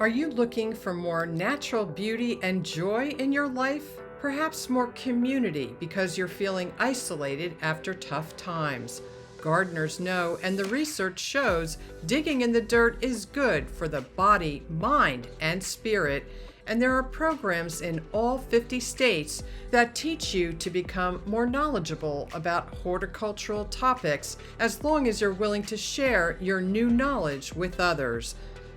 Are you looking for more natural beauty and joy in your life? Perhaps more community because you're feeling isolated after tough times. Gardeners know, and the research shows, digging in the dirt is good for the body, mind, and spirit. And there are programs in all 50 states that teach you to become more knowledgeable about horticultural topics as long as you're willing to share your new knowledge with others.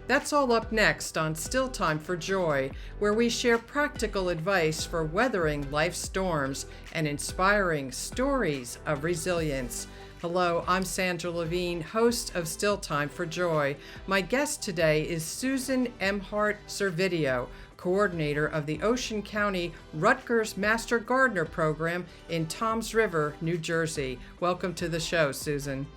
That's all up next on Still Time for Joy, where we share practical advice for weathering life's storms and inspiring stories of resilience. Hello, I'm Sandra Levine, host of Still Time for Joy. My guest today is Susan Emhardt-Servidio, coordinator of the Ocean County Rutgers Master Gardener Program in Toms River, New Jersey. Welcome to the show, Susan.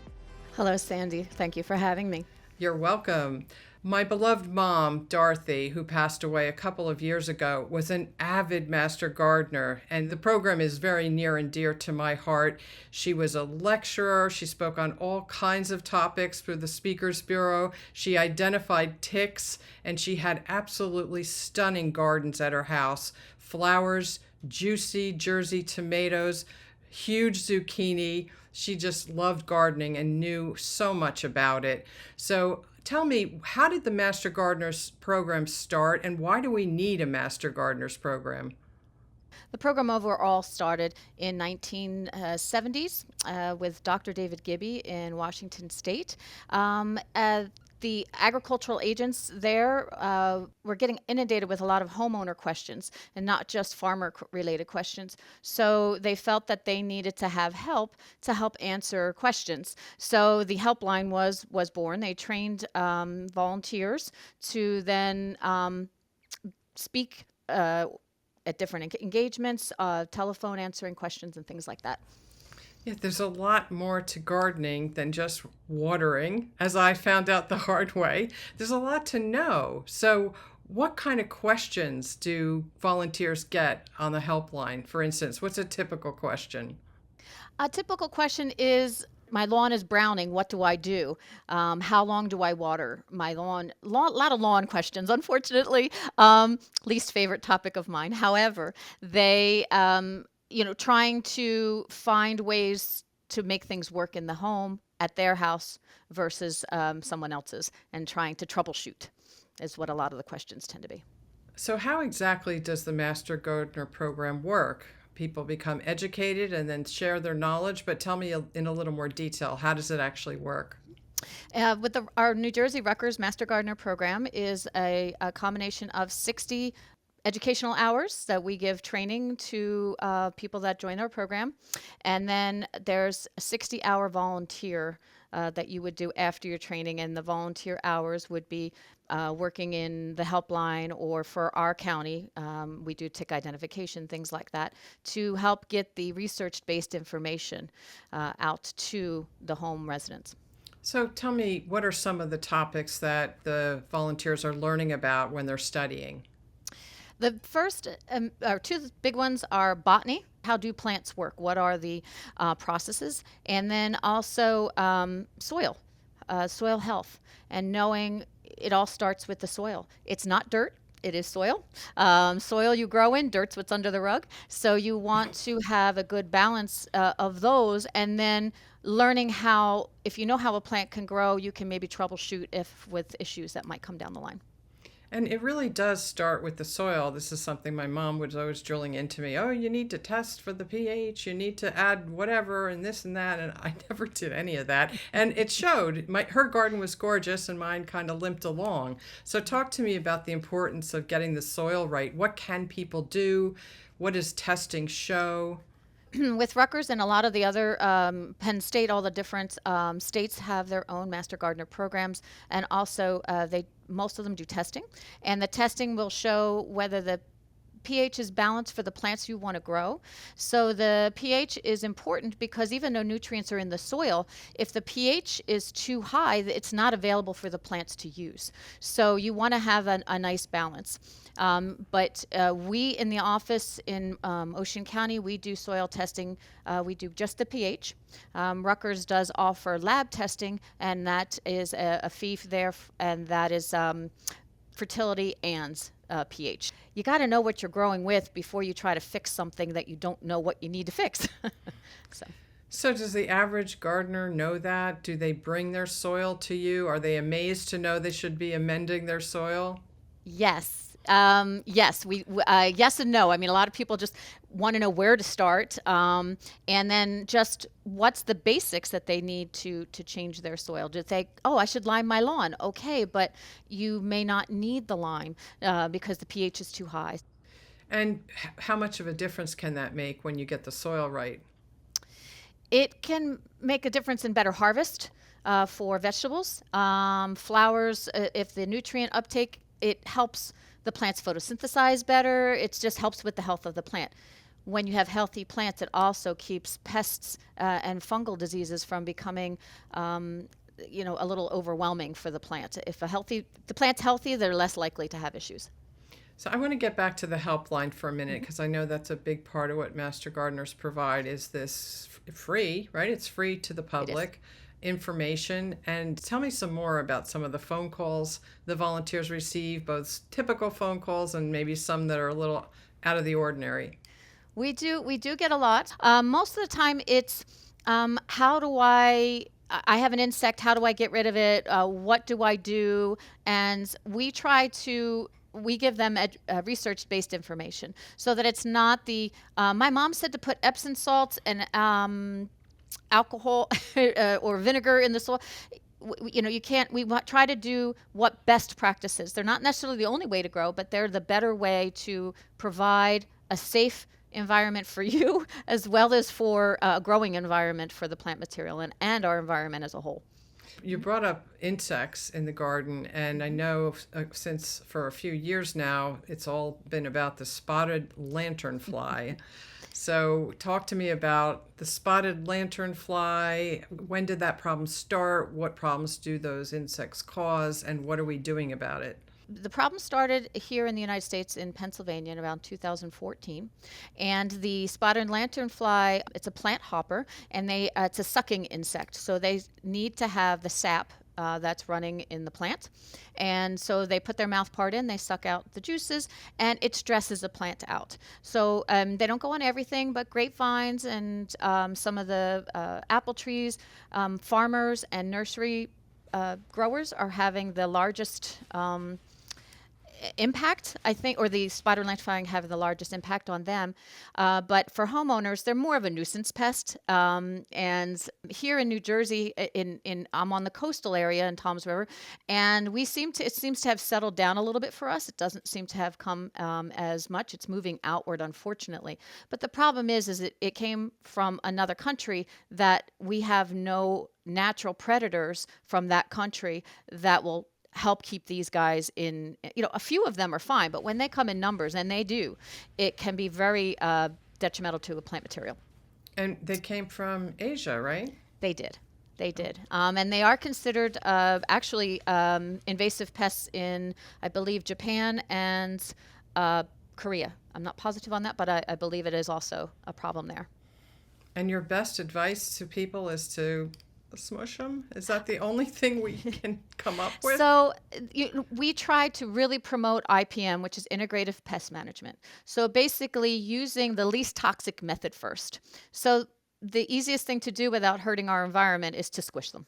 Hello, Sandy. Thank you for having me. You're welcome. My beloved mom, Dorothy, who passed away a couple of years ago, was an avid master gardener, and the program is very near and dear to my heart. She was a lecturer. She spoke on all kinds of topics for the Speakers Bureau. She identified ticks, and she had absolutely stunning gardens at her house. Flowers, juicy Jersey tomatoes, huge zucchini. She just loved gardening and knew so much about it. So tell me, how did the Master Gardeners Program start, and why do we need a Master Gardeners Program? The program overall started in 1970s with Dr. David Gibby in Washington State. The agricultural agents there were getting inundated with a lot of homeowner questions and not just farmer-related questions. So they felt that they needed to have help to help answer questions. So the helpline was born. They trained volunteers to then speak at different engagements, telephone answering questions and things like that. Yeah, there's a lot more to gardening than just watering, as I found out the hard way. There's a lot to know. So what kind of questions do volunteers get on the helpline? For instance, what's a typical question? A typical question is, my lawn is browning. What do I do? How long do I water my lawn? A lot of lawn questions, unfortunately. Least favorite topic of mine. However, they trying to find ways to make things work in the home at their house versus someone else's, and trying to troubleshoot is what a lot of the questions tend to be. So how exactly does the Master Gardener Program work? People become educated and then share their knowledge, but tell me in a little more detail, how does it actually work? Our New Jersey Rutgers Master Gardener Program is a combination of 60 educational hours that we give training to people that join our program. And then there's a 60-hour volunteer that you would do after your training. And the volunteer hours would be working in the helpline, or for our county, we do tick identification, things like that, to help get the research-based information out to the home residents. So tell me, what are some of the topics that the volunteers are learning about when they're studying? The first or two big ones are botany. How do plants work? What are the processes? And then also soil health, and knowing it all starts with the soil. It's not dirt. It is soil. Soil you grow in, dirt's what's under the rug. So you want to have a good balance of those, and then learning how, if you know how a plant can grow, you can maybe troubleshoot with issues that might come down the line. And it really does start with the soil. This is something my mom was always drilling into me. Oh, you need to test for the pH. You need to add whatever and this and that. And I never did any of that. And it showed. Her garden was gorgeous and mine kind of limped along. So talk to me about the importance of getting the soil right. What can people do? What does testing show? With Rutgers and a lot of the other Penn State, all the different states have their own Master Gardener programs, and also most of them do testing, and the testing will show whether the pH is balanced for the plants you want to grow. So the pH is important because even though nutrients are in the soil, if the pH is too high, it's not available for the plants to use. So you want to have a nice balance. But we in the office in Ocean County, we do soil testing. We do just the pH. Rutgers does offer lab testing, and that is a fee there, and that is fertility and pH. You got to know what you're growing with before you try to fix something that you don't know what you need to fix. So. So does the average gardener know that? Do they bring their soil to you? Are they amazed to know they should be amending their soil? Yes. Yes, yes and no. I mean, a lot of people just want to know where to start, and then just what's the basics that they need to change their soil. To say, oh, I should lime my lawn. Okay, but you may not need the lime because the pH is too high. And how much of a difference can that make when you get the soil right? It can make a difference in better harvest for vegetables, flowers. If the nutrient uptake, it helps the plants photosynthesize better. It just helps with the health of the plant. When you have healthy plants, it also keeps pests and fungal diseases from becoming, a little overwhelming for the plant. If the plant's healthy, they're less likely to have issues. So I want to get back to the helpline for a minute because I know that's a big part of what Master Gardeners provide is this free, right? It's free to the public information. And tell me some more about some of the phone calls the volunteers receive, both typical phone calls and maybe some that are a little out of the ordinary. We do get a lot. Most of the time it's how do I have an insect, how do I get rid of it? What do I do? And we give them research-based information so that it's not my mom said to put Epsom salts and alcohol or vinegar in the soil. You can't, try to do what best practices. They're not necessarily the only way to grow, but they're the better way to provide a safe environment for you as well as for a growing environment for the plant material and our environment as a whole. You brought up insects in the garden, and I know since for a few years now, it's all been about the spotted lanternfly. So talk to me about the spotted lanternfly. When did that problem start? What problems do those insects cause, and what are we doing about it? The problem started here in the United States in Pennsylvania in around 2014. And the spotted lanternfly, it's a plant hopper, and it's a sucking insect. So they need to have the sap that's running in the plant. And so they put their mouth part in, they suck out the juices, and it stresses the plant out. So they don't go on everything, but grapevines and some of the apple trees, farmers and nursery growers are having the largest impact, I think, or the spotted lanternfly have the largest impact on them. But for homeowners, they're more of a nuisance pest. And here in New Jersey, I'm on the coastal area in Toms River, and it seems to have settled down a little bit for us. It doesn't seem to have come as much. It's moving outward, unfortunately. But the problem is it came from another country that we have no natural predators from that country that will help keep these guys in. A few of them are fine, but when they come in numbers, and they do, it can be very detrimental to a plant material. And they came from Asia, right? They did. And they are considered actually invasive pests in, I believe, Japan and Korea. I'm not positive on that, but I believe it is also a problem there. And your best advice to people is to smush them? Is that the only thing we can come up with? So we try to really promote IPM, which is integrative pest management. So basically using the least toxic method first. So the easiest thing to do without hurting our environment is to squish them,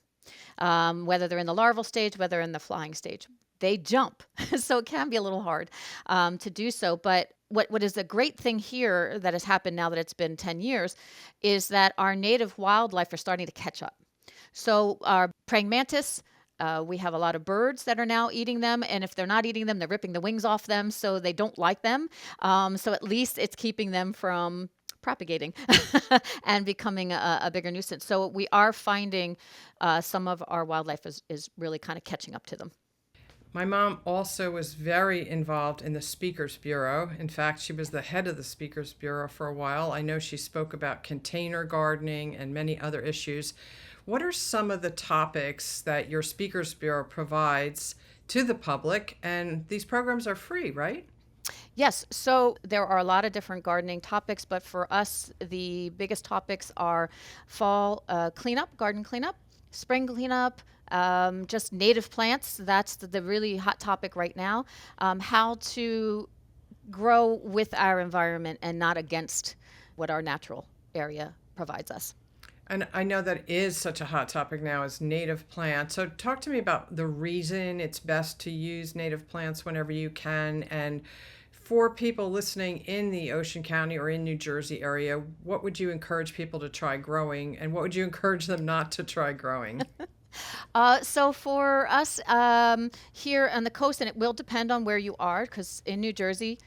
whether they're in the larval stage, whether in the flying stage. They jump, so it can be a little hard to do so. But what is a great thing here that has happened now that it's been 10 years is that our native wildlife are starting to catch up. So our praying mantis, we have a lot of birds that are now eating them. And if they're not eating them, they're ripping the wings off them. So they don't like them. So at least it's keeping them from propagating and becoming a bigger nuisance. So we are finding some of our wildlife is really kind of catching up to them. My mom also was very involved in the Speakers Bureau. In fact, she was the head of the Speakers Bureau for a while. I know she spoke about container gardening and many other issues. What are some of the topics that your Speakers Bureau provides to the public? And these programs are free, right? Yes, so there are a lot of different gardening topics, but for us, the biggest topics are fall cleanup, garden cleanup, spring cleanup, just native plants. That's the really hot topic right now. How to grow with our environment and not against what our natural area provides us. And I know that is such a hot topic now is native plants. So talk to me about the reason it's best to use native plants whenever you can. And for people listening in the Ocean County or in New Jersey area, what would you encourage people to try growing and what would you encourage them not to try growing? So for us here on the coast, and it will depend on where you are, because in New Jersey,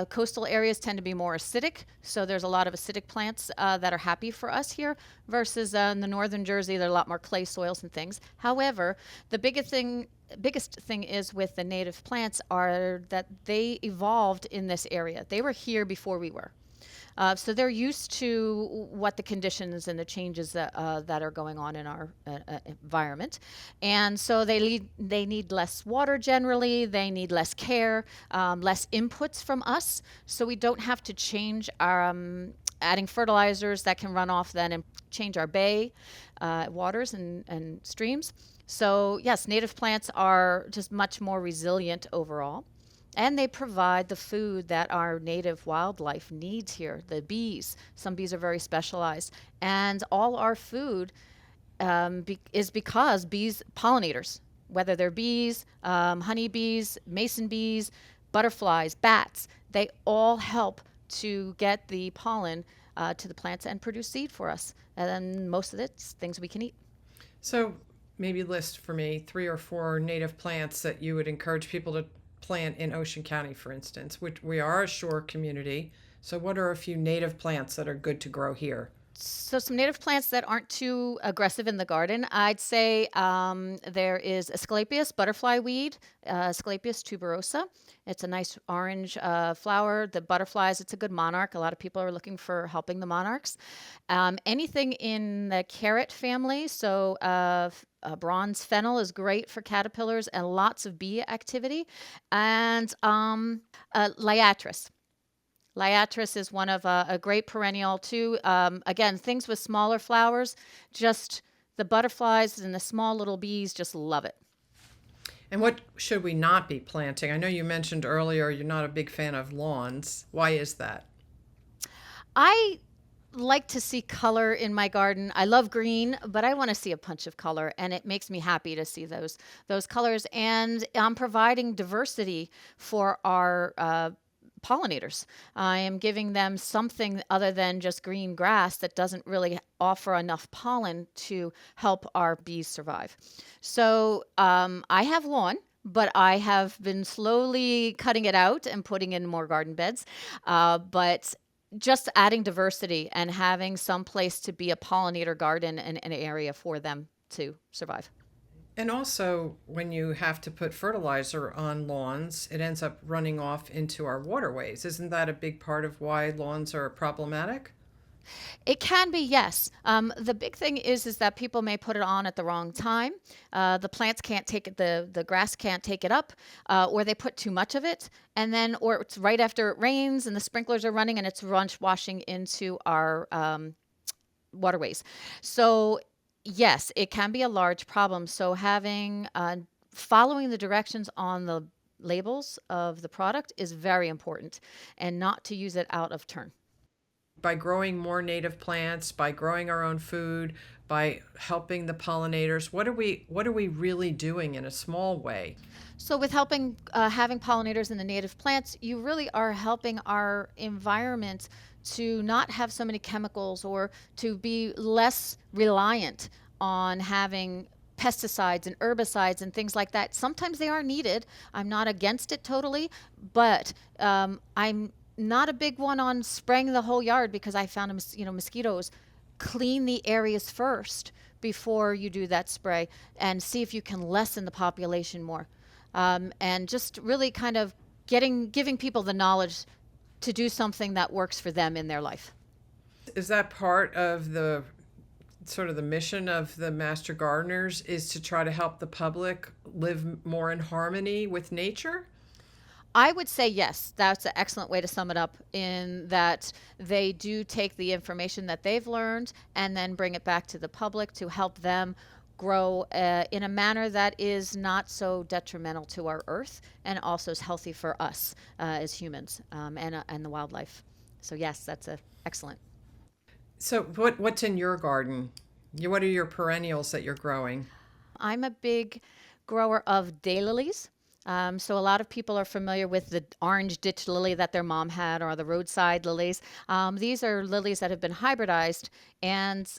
coastal areas tend to be more acidic. So there's a lot of acidic plants that are happy for us here, versus in the northern Jersey, there are a lot more clay soils and things. However, the biggest thing is with the native plants are that they evolved in this area. They were here before we were. So they're used to what the conditions and the changes that are going on in our environment, and so they need less water generally. They need less care, less inputs from us, so we don't have to change our adding fertilizers that can run off then and change our bay waters and streams. So yes, native plants are just much more resilient overall. And they provide the food that our native wildlife needs here. The bees, some bees are very specialized. And all our food is because bees, pollinators, whether they're bees, honeybees, mason bees, butterflies, bats, they all help to get the pollen to the plants and produce seed for us. And then most of it's things we can eat. So maybe list for me 3 or 4 native plants that you would encourage people to plant in Ocean County, for instance, which we are a shore community. So what are a few native plants that are good to grow here? So some native plants that aren't too aggressive in the garden, I'd say there is Asclepias butterfly weed, Asclepias tuberosa. It's a nice orange flower. The butterflies, it's a good monarch. A lot of people are looking for helping the monarchs. Anything in the carrot family, so bronze fennel is great for caterpillars and lots of bee activity. And liatris. Liatris is one of a great perennial too. Again, things with smaller flowers, just the butterflies and the small little bees just love it. And what should we not be planting? I know you mentioned earlier you're not a big fan of lawns. Why is that? I like to see color in my garden. I love green, but I want to see a punch of color, and it makes me happy to see those colors. And I'm providing diversity for our pollinators. I am giving them something other than just green grass that doesn't really offer enough pollen to help our bees survive. So I have lawn, but I have been slowly cutting it out and putting in more garden beds. But just adding diversity and having some place to be a pollinator garden and an area for them to survive. And also, when you have to put fertilizer on lawns, it ends up running off into our waterways. Isn't that a big part of why lawns are problematic? It can be, yes. The big thing is that people may put it on at the wrong time. The plants can't take it, the grass can't take it up, or they put too much of it, and then, or it's right after it rains and the sprinklers are running and it's washing into our waterways. So yes, it can be a large problem. So having following the directions on the labels of the product is very important, and not to use it out of turn. By growing more native plants, by growing our own food, by helping the pollinators, what are we really doing in a small way? So with helping having pollinators in the native plants, you really are helping our environment to not have so many chemicals, or to be less reliant on having pesticides and herbicides and things like that. Sometimes they are needed. I'm not against it totally, but I'm not a big one on spraying the whole yard, because I found, mosquitoes. Clean the areas first before you do that spray, and see if you can lessen the population more. And just really kind of giving people the knowledge to do something that works for them in their life. Is that part of the sort of the mission of the Master Gardeners, is to try to help the public live more in harmony with nature? I would say yes. That's an excellent way to sum it up, in that they do take the information that they've learned and then bring it back to the public to help them grow in a manner that is not so detrimental to our earth and also is healthy for us as humans and the wildlife. So yes, that's excellent. So what's in your garden? What are your perennials that you're growing? I'm a big grower of daylilies. So a lot of people are familiar with the orange ditch lily that their mom had, or the roadside lilies. These are lilies that have been hybridized, and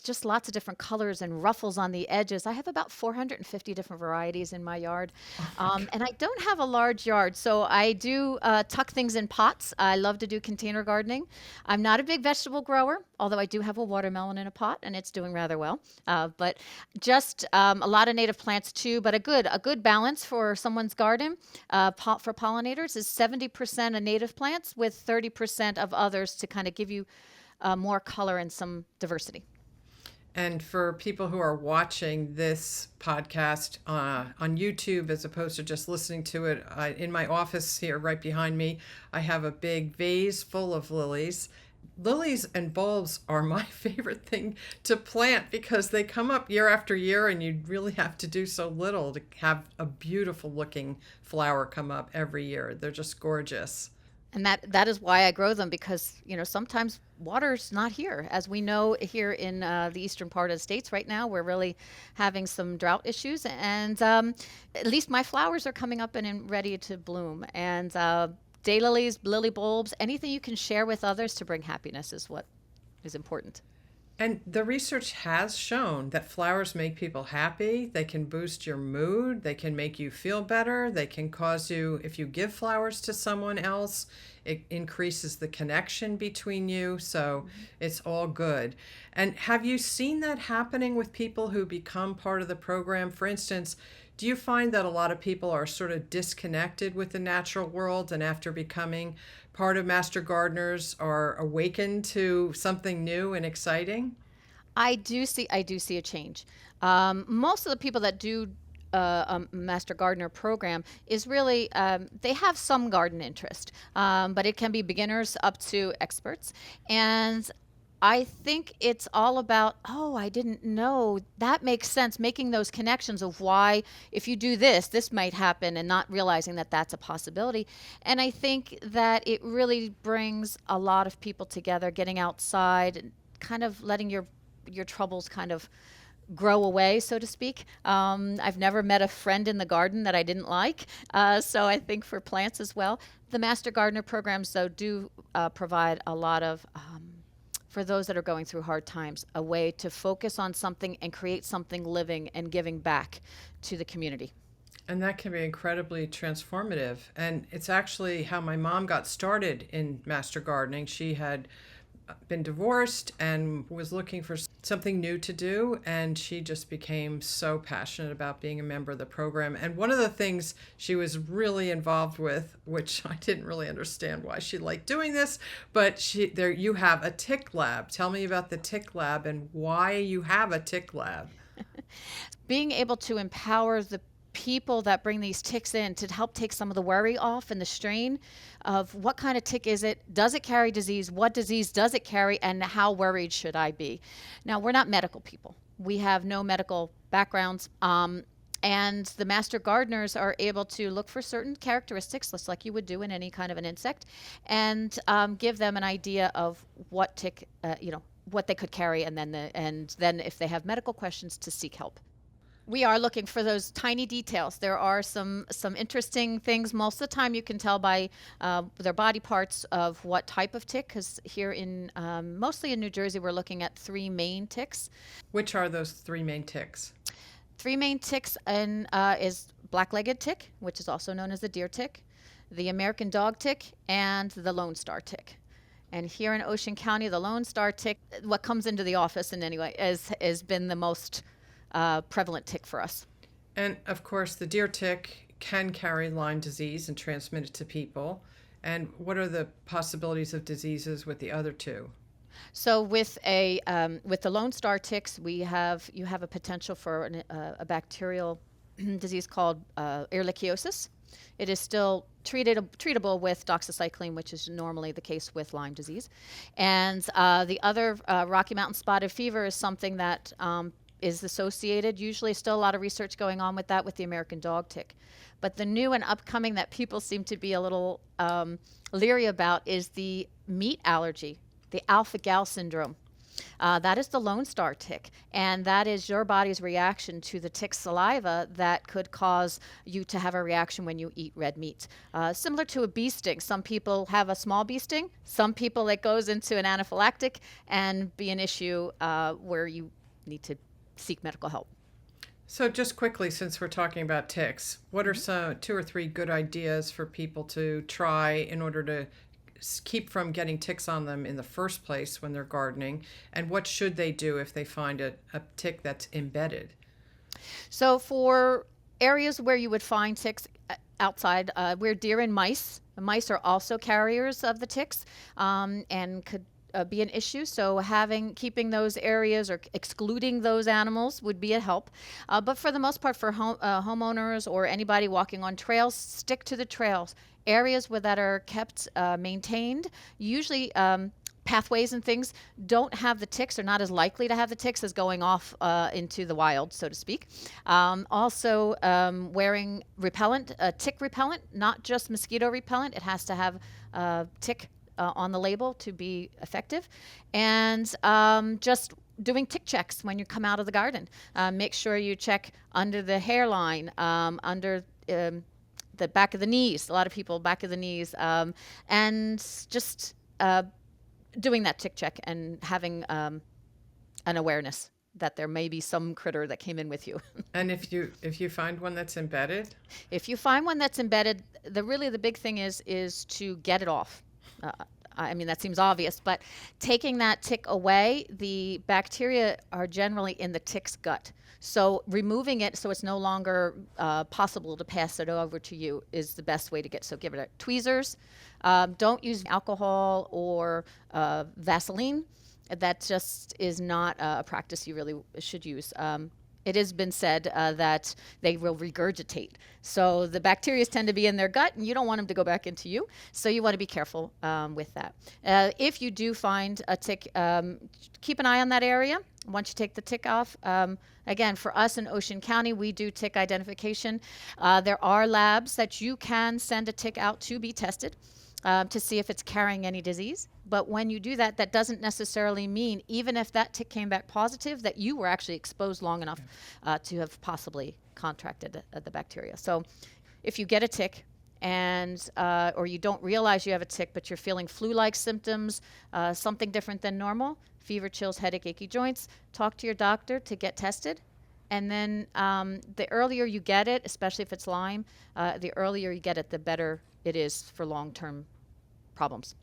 just lots of different colors and ruffles on the edges. I have about 450 different varieties in my yard, and I don't have a large yard, so I do tuck things in pots. I love to do container gardening. I'm not a big vegetable grower, although I do have a watermelon in a pot, and it's doing rather well. But just a lot of native plants too, but a good balance for someone's garden for pollinators is 70% of native plants with 30% of others to kind of give you more color and some diversity. And for people who are watching this podcast on YouTube as opposed to just listening to it, in my office here right behind me, I have a big vase full of lilies. Lilies and bulbs are my favorite thing to plant because they come up year after year and you really have to do so little to have a beautiful looking flower come up every year. They're just gorgeous. And that is why I grow them, because sometimes water's not here. As we know, here in the eastern part of the states right now, we're really having some drought issues, and at least my flowers are coming up and ready to bloom. And daylilies, lily bulbs, anything you can share with others to bring happiness is what is important. And the research has shown that flowers make people happy. They can boost your mood. They can make you feel better. They can cause you, if you give flowers to someone else, it increases the connection between you. So it's all good. And have you seen that happening with people who become part of the program? For instance, do you find that a lot of people are sort of disconnected with the natural world, and after becoming part of Master Gardeners are awakened to something new and exciting? I do see a change. Most of the people that do a Master Gardener program is really they have some garden interest, but it can be beginners up to experts. And I think it's all about, oh, I didn't know. That makes sense, making those connections of why, if you do this, this might happen, and not realizing that that's a possibility. And I think that it really brings a lot of people together, getting outside, and kind of letting your troubles kind of grow away, so to speak. I've never met a friend in the garden that I didn't like. So I think for plants as well, the Master Gardener programs, though, do provide a lot of for those that are going through hard times, a way to focus on something and create something living and giving back to the community. And that can be incredibly transformative. And it's actually how my mom got started in master gardening. She had been divorced and was looking for something new to do, and she just became so passionate about being a member of the program. And one of the things she was really involved with, which I didn't really understand why she liked doing this, but you have a tick lab. Tell me about the tick lab and why you have a tick lab. Being able to empower the people that bring these ticks in to help take some of the worry off and the strain of what kind of tick is it? Does it carry disease? What disease does it carry? And how worried should I be? Now, we're not medical people. We have no medical backgrounds. And the master gardeners are able to look for certain characteristics, just like you would do in any kind of an insect, and give them an idea of what tick, what they could carry, and then if they have medical questions, to seek help. We are looking for those tiny details. There are some interesting things. Most of the time, you can tell by their body parts of what type of tick. Because here in mostly in New Jersey, we're looking at 3 main ticks. Which are those 3 main ticks? 3 main ticks is black-legged tick, which is also known as the deer tick, the American dog tick, and the Lone Star tick. And here in Ocean County, the Lone Star tick, what comes into the office in anyway, has been the most prevalent tick for us. And of course, the deer tick can carry Lyme disease and transmit it to people. And what are the possibilities of diseases with the other 2? So with the Lone Star ticks, you have a potential for a bacterial disease called ehrlichiosis. It is still treatable with doxycycline, which is normally the case with Lyme disease. And the other Rocky Mountain spotted fever is something that is associated. Usually still a lot of research going on with that with the American dog tick. But the new and upcoming that people seem to be a little leery about is the meat allergy, the alpha-gal syndrome. That is the Lone Star tick, and that is your body's reaction to the tick's saliva that could cause you to have a reaction when you eat red meat. Similar to a bee sting. Some people have a small bee sting. Some people it goes into an anaphylactic and be an issue where you need to seek medical help. So just quickly, since we're talking about ticks, what are some 2 or 3 good ideas for people to try in order to keep from getting ticks on them in the first place when they're gardening? And what should they do if they find a tick that's embedded? So for areas where you would find ticks outside, where deer and mice are also carriers of the ticks, and could be an issue. So keeping those areas or excluding those animals would be a help. But for the most part, for homeowners or anybody walking on trails, stick to the trails. Areas that are kept maintained, usually pathways and things don't have the ticks, are not as likely to have the ticks as going off into the wild, so to speak. Also, wearing repellent, tick repellent, not just mosquito repellent. It has to have tick on the label to be effective. And just doing tick checks when you come out of the garden. Make sure you check under the hairline, under the back of the knees, a lot of people back of the knees, and just doing that tick check and having an awareness that there may be some critter that came in with you. And if you find one that's embedded? If you find one that's embedded, the big thing is to get it off. I mean, that seems obvious, but taking that tick away, the bacteria are generally in the tick's gut. So removing it so it's no longer possible to pass it over to you is the best way to get. So give it tweezers. Don't use alcohol or Vaseline. That just is not a practice you really should use. It has been said that they will regurgitate. So the bacteria tend to be in their gut, and you don't want them to go back into you. So you want to be careful with that. If you do find a tick, keep an eye on that area. Once you take the tick off, again, for us in Ocean County, we do tick identification. There are labs that you can send a tick out to be tested to see if it's carrying any disease. But when you do that, that doesn't necessarily mean, even if that tick came back positive, that you were actually exposed long enough to have possibly contracted the bacteria. So if you get a tick and or you don't realize you have a tick, but you're feeling flu-like symptoms, something different than normal, fever, chills, headache, achy joints, talk to your doctor to get tested. And then the earlier you get it, especially if it's Lyme, the earlier you get it, the better it is for long-term problems.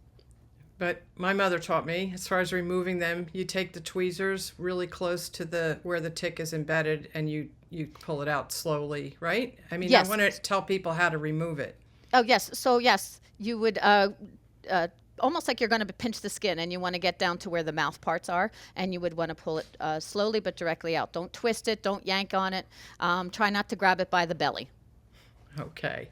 But my mother taught me, as far as removing them, you take the tweezers really close to where the tick is embedded, and you pull it out slowly, right? I mean, yes. I want to tell people how to remove it. Oh, yes. So, yes, you would almost like you're going to pinch the skin, and you want to get down to where the mouth parts are, and you would want to pull it slowly but directly out. Don't twist it. Don't yank on it. Try not to grab it by the belly. Okay.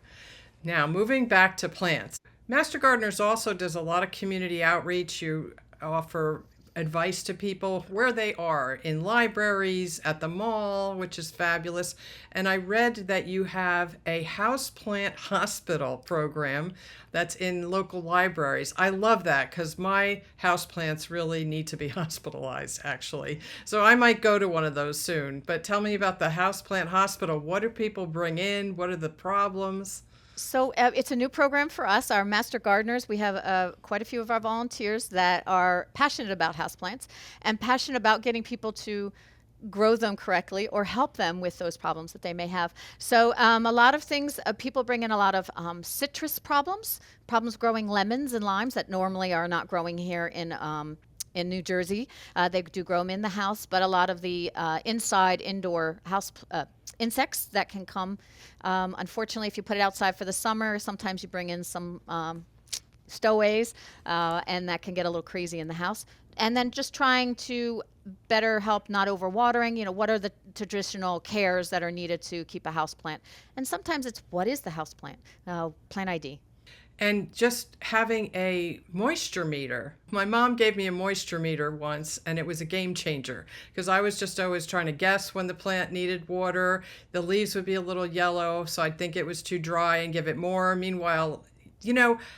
Now, moving back to plants. Master Gardeners also does a lot of community outreach. You offer advice to people where they are, in libraries, at the mall, which is fabulous. And I read that you have a houseplant hospital program that's in local libraries. I love that because my houseplants really need to be hospitalized, actually. So I might go to one of those soon. But tell me about the houseplant hospital. What do people bring in? What are the problems? So it's a new program for us. Our Master Gardeners, we have quite a few of our volunteers that are passionate about houseplants and passionate about getting people to grow them correctly or help them with those problems that they may have. So a lot of things, people bring in a lot of citrus problems growing lemons and limes that normally are not growing here in New Jersey. They do grow them in the house, but a lot of the indoor house insects that can come. Unfortunately, if you put it outside for the summer, sometimes you bring in some stowaways, and that can get a little crazy in the house. And then just trying to better help not overwatering. What are the traditional cares that are needed to keep a house plant? And sometimes it's, what is the house plant? Plant ID. And just having a moisture meter. My mom gave me a moisture meter once, and it was a game changer because I was just always trying to guess when the plant needed water. The leaves would be a little yellow, so I'd think it was too dry and give it more. Meanwhile,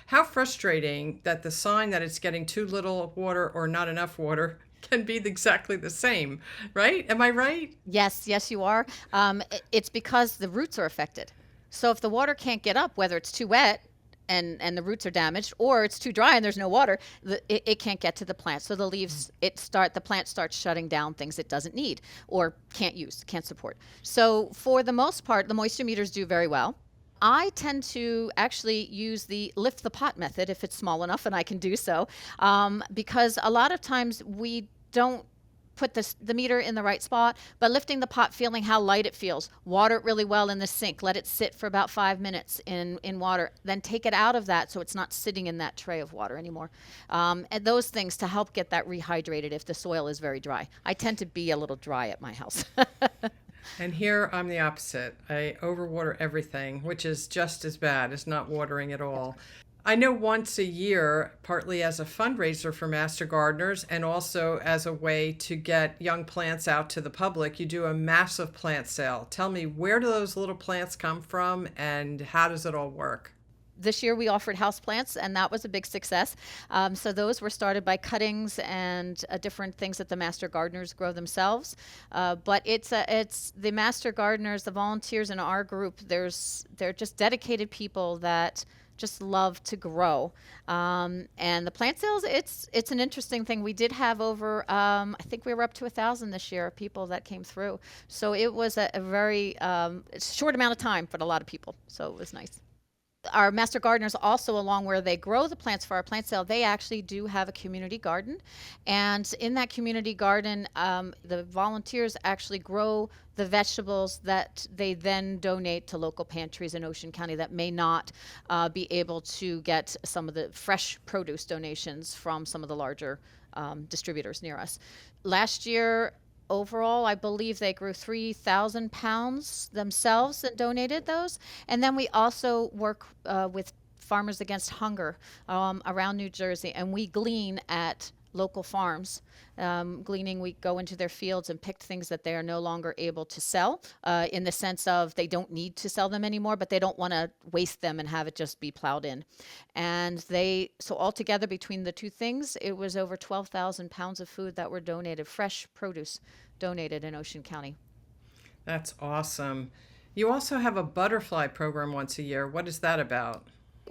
how frustrating that the sign that it's getting too little water or not enough water can be exactly the same, right? Am I right? Yes, yes, you are. It's because the roots are affected. So if the water can't get up, whether it's too wet and the roots are damaged, or it's too dry and there's no water, it can't get to the plant. So the leaves, the plant starts shutting down things it doesn't need or can't use, can't support. So for the most part, the moisture meters do very well. I tend to actually use the lift the pot method if it's small enough and I can do so, because a lot of times we don't put the meter in the right spot, but lifting the pot, feeling how light it feels, water it really well in the sink, let it sit for about 5 minutes in water, then take it out of that so it's not sitting in that tray of water anymore. And those things to help get that rehydrated if the soil is very dry. I tend to be a little dry at my house. And here I'm the opposite. I overwater everything, which is just as bad as not watering at all. I know once a year, partly as a fundraiser for Master Gardeners and also as a way to get young plants out to the public, you do a massive plant sale. Tell me, where do those little plants come from and how does it all work? This year we offered houseplants, and that was a big success. So those were started by cuttings and different things that the master gardeners grow themselves. But it's the master gardeners, the volunteers in our group. They're just dedicated people that just love to grow. And the plant sales, it's an interesting thing. We did have over, I think we were up to 1,000 this year, people that came through. So it was a very short amount of time for a lot of people. So it was nice. Our master gardeners also, along where they grow the plants for our plant sale, they actually do have a community garden. And in that community garden, the volunteers actually grow the vegetables that they then donate to local pantries in Ocean County that may not be able to get some of the fresh produce donations from some of the larger distributors near us. Last year, overall, I believe they grew 3,000 pounds themselves and donated those. And then we also work with Farmers Against Hunger around New Jersey, and we glean at local farms. Gleaning, we go into their fields and pick things that they are no longer able to sell, in the sense of they don't need to sell them anymore, but they don't want to waste them and have it just be plowed in. And so altogether between the two things, it was over 12,000 pounds of food that were donated, fresh produce donated in Ocean County. That's awesome. You also have a butterfly program once a year. What is that about?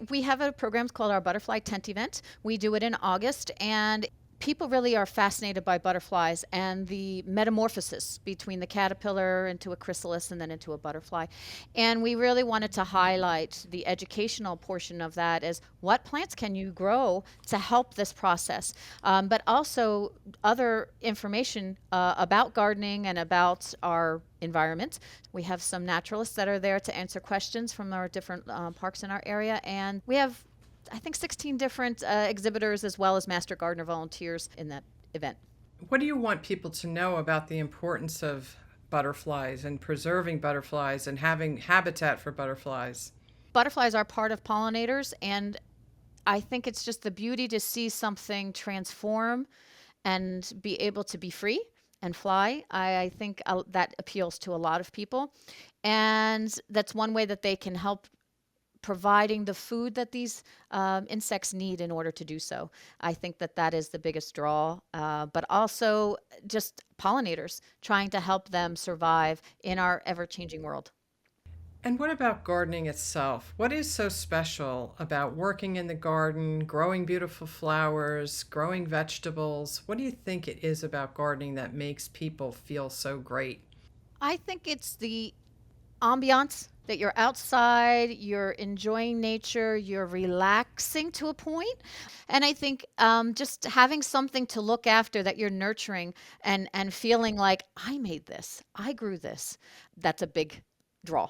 We have a program called our Butterfly Tent Event. We do it in August, and people really are fascinated by butterflies and the metamorphosis between the caterpillar into a chrysalis and then into a butterfly. And we really wanted to highlight the educational portion of that as what plants can you grow to help this process, but also other information about gardening and about our environment. We have some naturalists that are there to answer questions from our different parks in our area, and we have I think 16 different exhibitors as well as Master Gardener volunteers in that event. What do you want people to know about the importance of butterflies and preserving butterflies and having habitat for butterflies? Butterflies are part of pollinators, and I think it's just the beauty to see something transform and be able to be free and fly. I think that appeals to a lot of people, and that's one way that they can help providing the food that these insects need in order to do so. I think that is the biggest draw, but also just pollinators, trying to help them survive in our ever-changing world. And what about gardening itself? What is so special about working in the garden, growing beautiful flowers, growing vegetables? What do you think it is about gardening that makes people feel so great? I think it's the ambiance that you're outside, you're enjoying nature, you're relaxing to a point. And I think just having something to look after that you're nurturing and feeling like, I made this, I grew this, that's a big draw.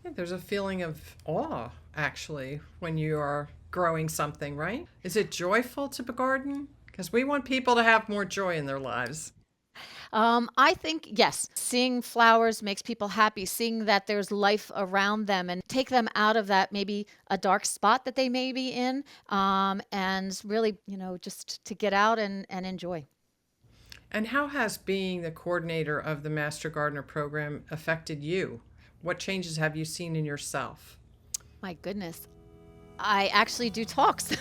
Yeah, there's a feeling of awe, actually, when you are growing something, right? Is it joyful to garden? Because we want people to have more joy in their lives. I think, yes, seeing flowers makes people happy, seeing that there's life around them and take them out of that maybe a dark spot that they may be in, and really, just to get out and enjoy. And how has being the coordinator of the Master Gardener Program affected you? What changes have you seen in yourself? My goodness. I actually do talks.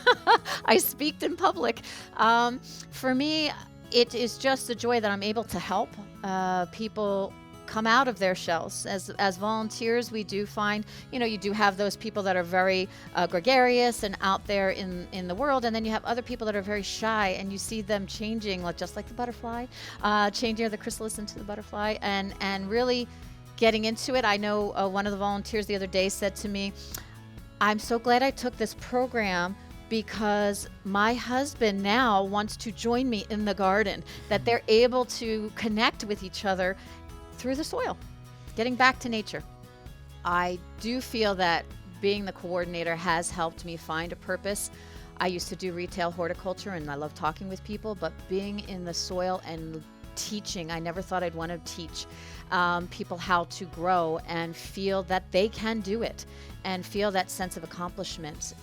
I speak in public. For me, it is just a joy that I'm able to help people come out of their shells. As volunteers, we do find, you do have those people that are very gregarious and out there in the world, and then you have other people that are very shy, and you see them changing, just like the butterfly, changing the chrysalis into the butterfly, and really getting into it. I know one of the volunteers the other day said to me, I'm so glad I took this program because my husband now wants to join me in the garden, that they're able to connect with each other through the soil, getting back to nature. I do feel that being the coordinator has helped me find a purpose. I used to do retail horticulture and I love talking with people, but being in the soil and teaching, I never thought I'd want to teach people how to grow and feel that they can do it and feel that sense of accomplishment.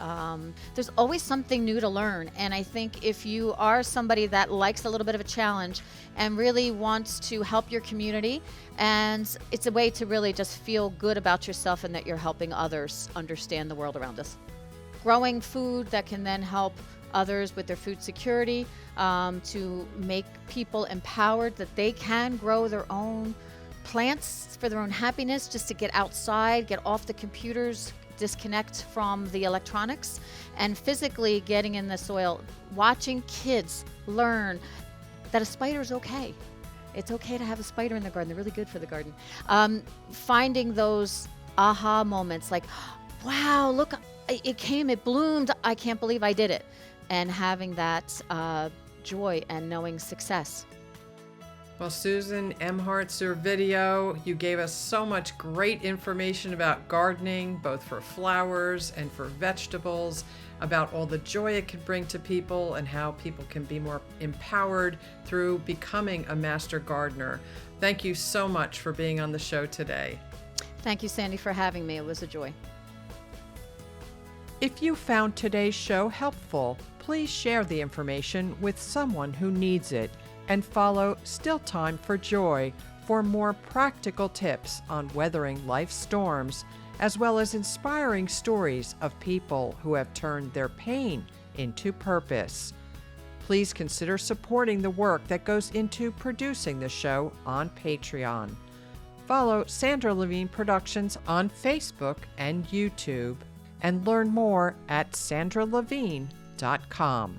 There's always something new to learn, and I think if you are somebody that likes a little bit of a challenge and really wants to help your community, and it's a way to really just feel good about yourself and that you're helping others understand the world around us. Growing food that can then help others with their food security, to make people empowered that they can grow their own plants for their own happiness, just to get outside, get off the computers, disconnect from the electronics, and physically getting in the soil, watching kids learn that a spider is okay. It's okay to have a spider in the garden. They're really good for the garden. Finding those aha moments like, wow, look, it came, it bloomed, I can't believe I did it. And having that joy and knowing success. Well, Susan Emhardt-Servidio, you gave us so much great information about gardening, both for flowers and for vegetables, about all the joy it can bring to people and how people can be more empowered through becoming a master gardener. Thank you so much for being on the show today. Thank you, Sandy, for having me. It was a joy. If you found today's show helpful, please share the information with someone who needs it and follow Still Time for Joy for more practical tips on weathering life's storms, as well as inspiring stories of people who have turned their pain into purpose. Please consider supporting the work that goes into producing the show on Patreon. Follow Sandra Levine Productions on Facebook and YouTube, and learn more at sandralevine.com.